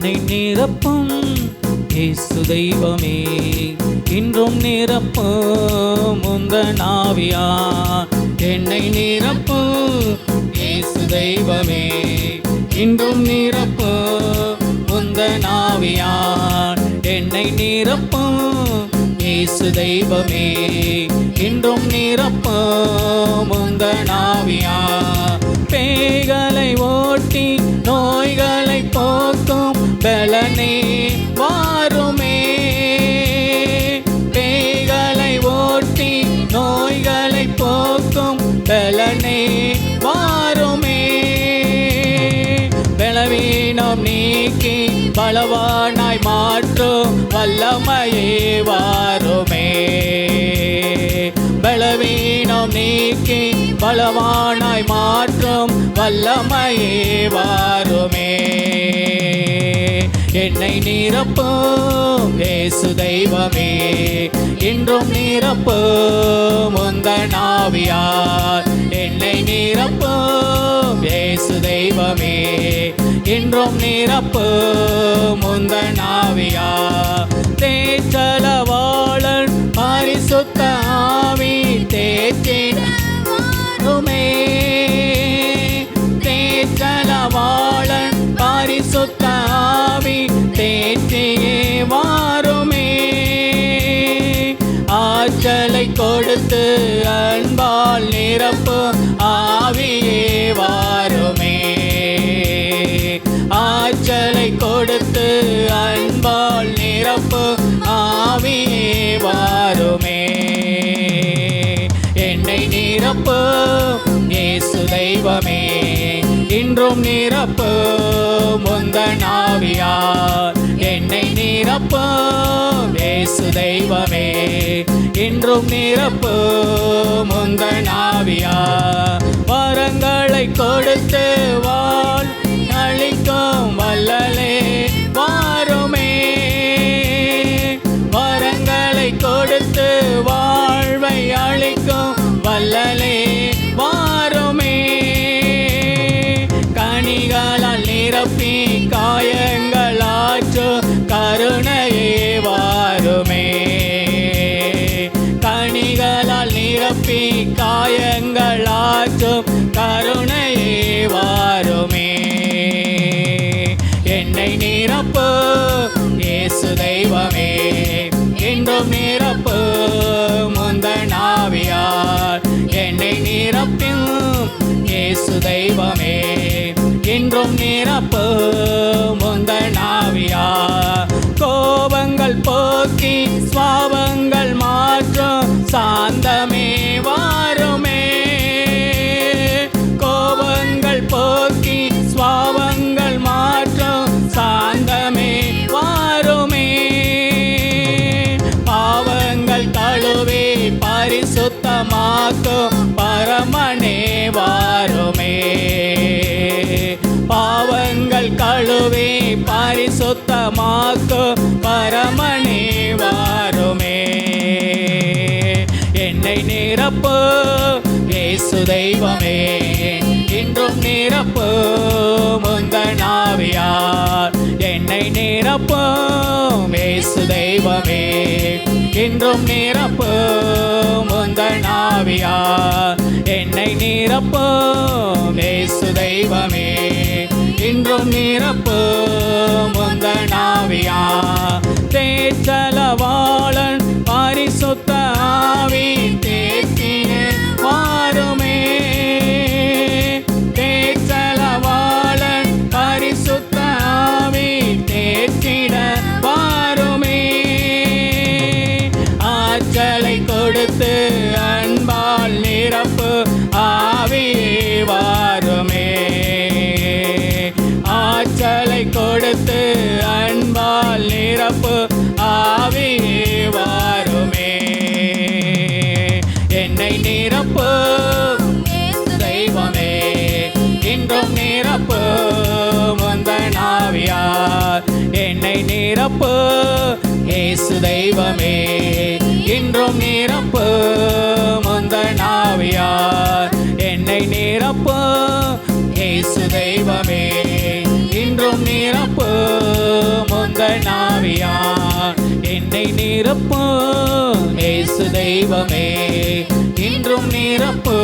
என்னை நிரப்பும் இயேசு தெய்வமே, இன்றும் நிரப்பும் உந்தன் ஆவியார். என்னை நிரப்பும் இயேசு தெய்வமே, இன்றும் நிரப்பும் உந்தன் ஆவியார். என்னை நிரப்பும் இயேசு தெய்வமே, இன்றும் நிரப்பும் உந்தன் ஆவியார். பேய்களை ஓட்டி நோய்களை போக்கும் பலனே வாருமே, பேய்களை ஓட்டி நோய்களை போக்கும் பலனே வாருமே. பலவீனம் நீக்கி பலவானாய் மாற்றும் வல்லமையே வாருமே, பலவீனம் நீக்கி பலவானாய் மாற்றும் வல்லமையே வாருமே. என்னை நிரப்பும் இயேசு தெய்வமே, இன்றும் நிரப்பும் உந்தன் ஆவியார். என்னை நிரப்பும் இயேசு தெய்வமே, இன்றும் நிரப்பும் உந்தன் ஆவியார். தேற்றளவாளன் பரிசுத்த ஆவி தேற்றிடுமே, தேற்றளவாளன் பரிசுத்த ஆவி தேற்றியே வாருமே. ஆற்றலை கொடுத்து அன்பால் நிரப்பும் ஆவியே வாருமே, ஆற்றலை கொடுத்து அன்பால் நிரப்பும் ஆவியே வாருமே. என்னை நிரப்பும் இயேசு தெய்வமே, இன்றும் நிரப்பும் உந்தன் ஆவியார். என்னை நிரப்பும் இயேசு தெய்வமே, இன்றும் நிரப்பும் உந்தன் ஆவியார். வரங்களை கொடுத்து வாழ் அளிக்கும் வல்லலே வாருமே, வரங்களை கொடுத்து வாழ்வை அளிக்கும் வல்லலே வாருமே. கனிகளால் நிரப்பி காயங்களாற்றும் கருணையே வாருமே, கனிகளால் நிரப்பி காயங்களாற்றும் கருணையே வாருமே. என்னை நிரப்பும் இயேசு தெய்வமே, இன்றும் நிரப்பும் உந்தன் ஆவியார். என்னை நிரப்பும் இயேசு தெய்வமே, இன்றும் நிரப்பும் உந்தன் ஆவியார். கோபங்கள் போக்கி சுவாபங்கள் மாற்றும் சாந்தமே வாருமே, கோபங்கள் போக்கி சுவாபங்கள் மாற்றும் சாந்தமே வாருமே. பாவங்கள் கழுவி பரிசுத்தமாக்கும் பரமனே வாருமே, பாவங்கள் கழுவி பரிசுத்தமாக்கும் பரமனே வாருமே. என்னை நிரப்பும் இயேசு தெய்வமே, இன்றும் நிரப்பும் உந்தன் ஆவியார். என்னை நிரப்பும் இயேசு தெய்வமே, இன்றும் நிரப்பும் உந்தன் ஆவியார். என்னை நிரப்பும் இயேசு தெய்வமே, இன்றும் நிரப்பும் உந்தன் ஆவியார். தேற்றளவாளன் பரிசுத்த ஆவி தேற்றிய வாருமே, தேற்றளவாளன் பரிசுத்த ஆவி தேற்றிட வாருமே. ஆற்றலை கொடுத்து அன்பால் நிரப்பு ஆவியே வாருமே, ஆற்றலை கொடுத்து அன்பால் நிரப்பு ஆவியே வாருமே. என்னை நிரப்பும் தெய்வமே, இன்றும் நிரப்பும் உந்தன் ஆவியார். என்னை நிரப்பும் இயேசு தெய்வமே, இன்றும் நிரப்பும் உந்தன் ஆவியார். என்னை நிரப்பும் இயேசு தெய்வமே, இன்றும் நிரப்பும் நாவியார் என்னை நிரப்பு இயேசு தெய்வமே இன்றும் நிரப்பு